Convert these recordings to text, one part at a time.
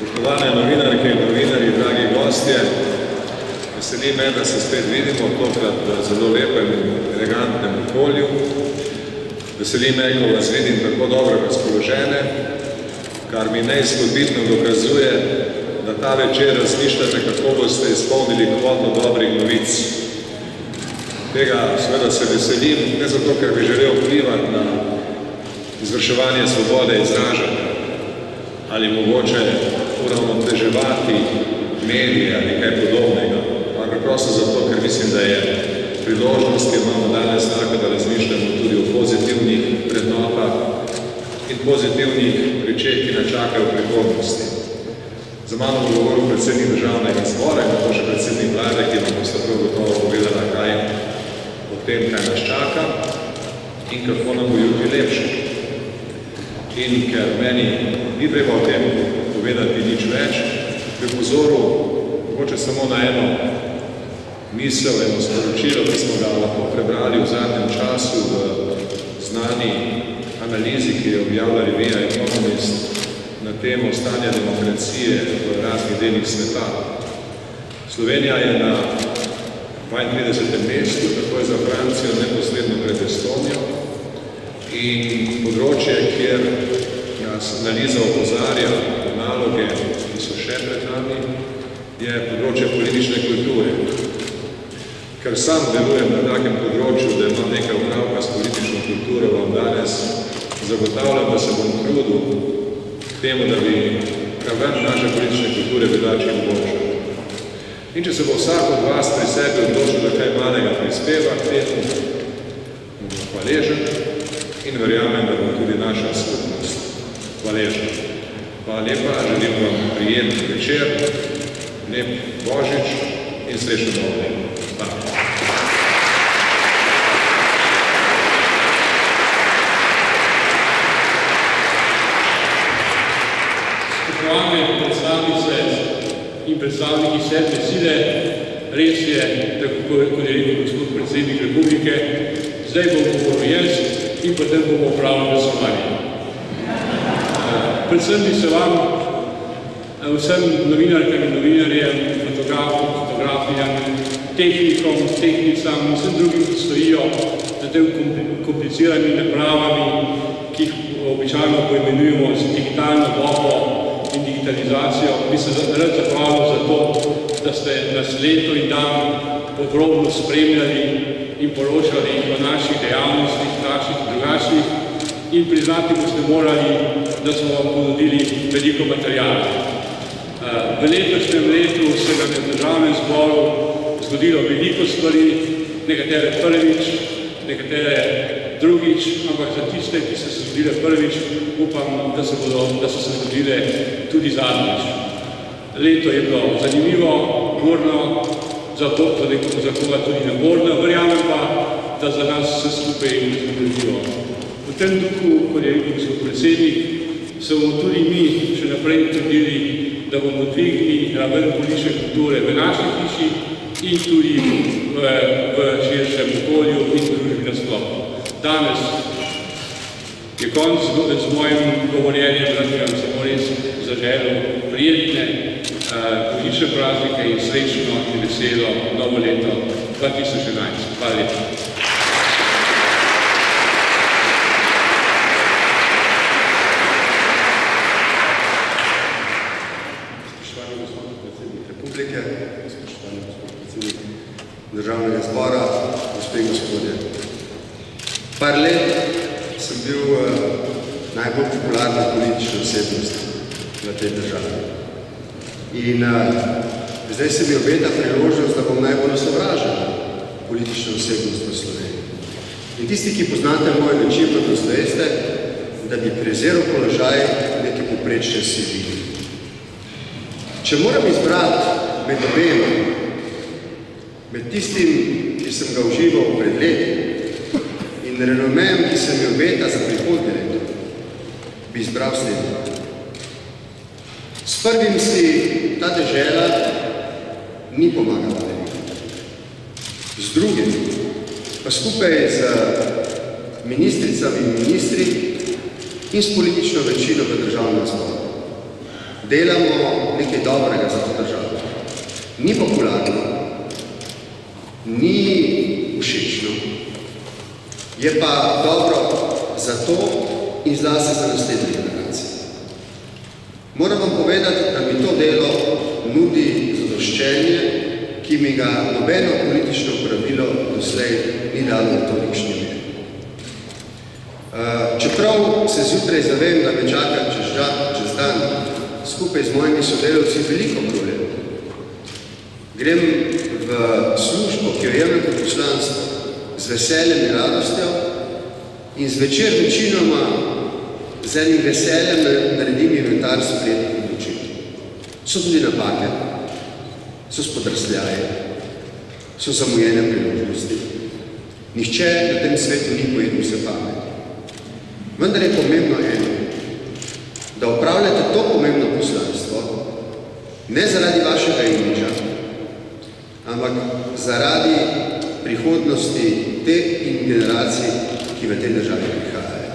Spoštovane novinarke in novinarji, dragi gostje, veseli me, da se spet vidimo, tokrat v zelo lepem in elegantnem okolju. Veseli me, ko vas vidim tako dobro razpoložene, kar mi neizpodbitno dokazuje, da ta večer razmišljate, kako boste izpolnili kvoto dobrih novic. Tega seveda se veselim, ne zato, ker bi želel vplivati na izvrševanje svobode izražanja ali mogoče uravnoteževati medije ali kaj podobnega, ampak prosto zato, ker mislim, da je priložnost, ki imamo danes tako, da razmišljamo tudi o pozitivnih vrednotah in pozitivnih rečeh, ki nas čakajo v prihodnosti. Za mano bo govoril predsednik državnega zbora in to še predsednik vlade, ki vam boste prav gotovo povedala kaj o tem, kaj nas čaka in kako nam bo jutri lepše. In ker meni ni treba o tem povedati nič več, bi pozoril mogoče samo na eno misel, eno sporočilo, ki smo ga lahko prebrali v zadnjem času v znani analizi, ki je objavila revija Economist na temo stanja demokracije v raznih delih sveta. Slovenija je na 32. mestu, tako je za Francijo neposredno pred Estonijo, in področje, kjer nas analiza opozarja na naloge, ki so še pred nami, je področje politične kulture. Ker sam delujem na takem področju, da imam nekaj opravka s politično kulturo, vam danes zagotavljam, da se bom trudil k temu, da bi raven naše politične kulture bila čim boljša. In če se bo vsak od vas pri sebi odločil, da kaj malega prispeva k temu, bom hvaležen in verjamem, da bo tudi naša skupnost hvaležna. Hvala lepa, želim vam prijeten večer, lep Božič in srečno novo leto. Spoštovane predstavnice in predstavniki sedme sile, res je, tako kot je rekel gospod predsednik Republike, zdaj bom govoril jaz in potem bomo upravili glasovanje. Predvsem bi se vam, vsem novinarkam in novinarjem, fotografom, fotografijam, tehnikom, tehnicam in vsem drugim, ki stojijo za tem kompliciranimi napravami, ki jih običajno poimenujemo z digitalno dobo in digitalizacijo, bi se rad zahvalil za to, da ste nas leto in dan podrobno spremljali in poročali o naših dejavnostih, naših drugačnih, in priznati boste morali, da smo vam ponudili veliko materijala. V letošnjem letu se nam je v državnem zboru zgodilo veliko stvari, nekatere prvič, nekatere drugič, ampak za tiste, ki so se zgodile prvič, upam, da so se zgodile tudi zadnjič. Leto je bilo zanimivo, burno, za koga tudi naborno, verjamem pa, da za nas vse skupaj izgledljivo. V tem duhu, kot je rekel gospod predsednik, se bomo tudi mi še naprej trudili, da bomo dvignili raven politične kulture v naši hiši in tudi v širšem okolju in družbi nasploh. Danes je konec z mojim govorjenjem, da bi vam samo res zaželil prijetne božične praznike in srečno in veselo novo leto 2011. Hvala lepa. Spoštovani gospod predsednik Republike, spoštovani gospod predsednik državnega zbora, gospe in gospodje. Par let sem bil najbolj popularna politična osebnost v tej državi. In zdaj se mi obeta priložnost, da bom najbolj osovražena politična osebnost v Sloveniji. In tisti, ki poznate moje načinnost, veste, da bi preziral položaj neke poprečne sivine. Če moram izbrati med obema, med tistim, ki sem ga užival pred leti, in renomejem, ki se mi obeta za prihodnje leto, bi izbral slednje. S prvim si ta dežela ni pomagala veliko. Z drugim pa skupaj z ministricami in ministri in s politično večino v državnem zboru delamo nekaj dobrega za to državo. Ni popularno, ni všečno, je pa dobro za to in zlasti za naslednje generacije. Moram vam povedati, da mi to delo nudi zadoščenje, ki mi ga nobeno politično pravilo doslej ni dalo v tolikšni meri. Čeprav se zjutraj zavem, da me čaka čez dan skupaj z mojimi sodelavci veliko problemov. Grem v službo, ki jo jemljem kot poslanstvo, z veseljem in radostjo in zvečer večinoma z enim veseljem naredim inventar sprejetih odločitev. So tudi napake, so spodrsljaje, so zamujene priložnosti. Nihče na tem svetu ni pojedel vse pameti. Vendar je pomembno eno, da upravljate to pomembno poslanstvo ne zaradi vašega imidža, ampak zaradi prihodnosti teh in generacij, ki v tej državi prihajajo.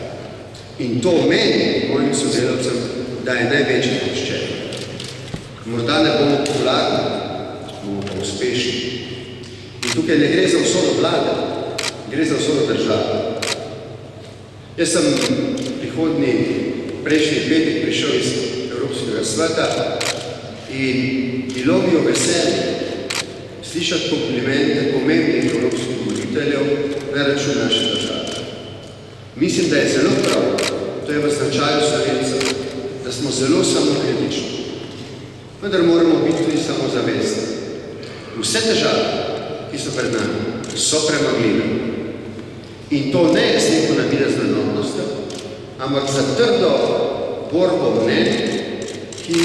In to meni, mojim sodelavcem, da je največji poččenje. Morda ne bomo popularni, bomo pa uspešni. In tukaj ne gre za vso vlade, gre za vso državo. Jaz sem prejšnji petek prišel iz Evropskega sveta in bilo mi veselje slišati komplimente pomembnih evropskih voditeljev na račun naše države. Mislim, da je zelo prav, to je v značaju Slovencev, da smo zelo samokritični. Vendar moramo biti tudi samozavestni. Vse države, ki so pred nami, so premagljive. In to ne je s neko navidezno enotnostjo, ampak za trdo borbo mnenj, ki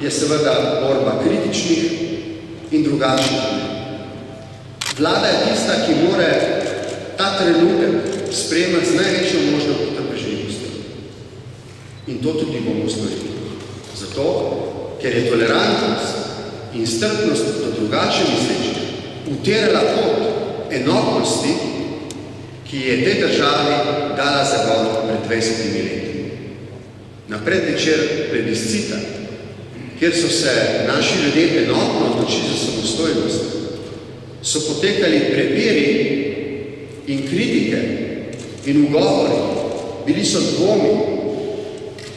je seveda borba kritičnih in drugačnih mnenj. Vlada je tista, ki mora ta trenutek sprejemati z največjo možno potrpežljivostjo. In to tudi bomo storili. Zato, ker je tolerantnost in strpnost do drugače mislečih uterala pot enotnosti, ki je tej državi dala zagon pred 20 leti. Na predvečer plebiscita, kjer so se naši ljudje enotno odločili za samostojnost, so potekali prepiri in kritike in ugovori, bili so dvomi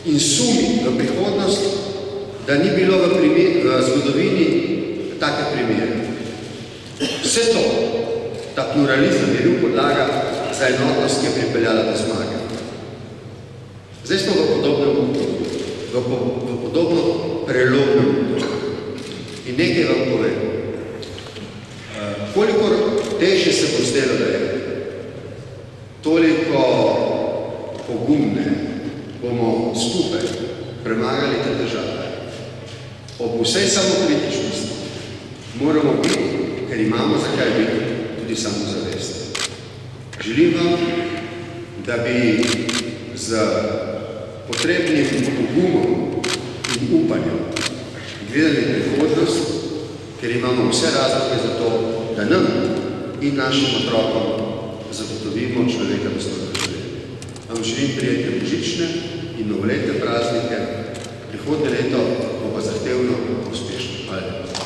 in sumi v prihodnost, da ni bilo v zgodovini take primere. Vse to, ta pluralizem je bil podlaga za enotnost, ki je pripeljala do zmage. Zdaj smo v podobno prelomnem. In nekaj vam povem. Kolikor težje se bo zdelo, da je, toliko pogumne bomo skupaj premagali te države. Ob vsej samokritičnosti moramo biti, ker imamo zakaj biti, tudi samozavestni. Želim vam, da bi z potrebnim pogumom in upanjem gledali prihodnost, ker imamo vse razloge za to, da nam in našim otrokom zagotovimo človeka dostojno življenje. Vam želim prijetne božične in novoletne praznike, prihodnje leto bo pa zahtevno uspešno. Hvala lepa.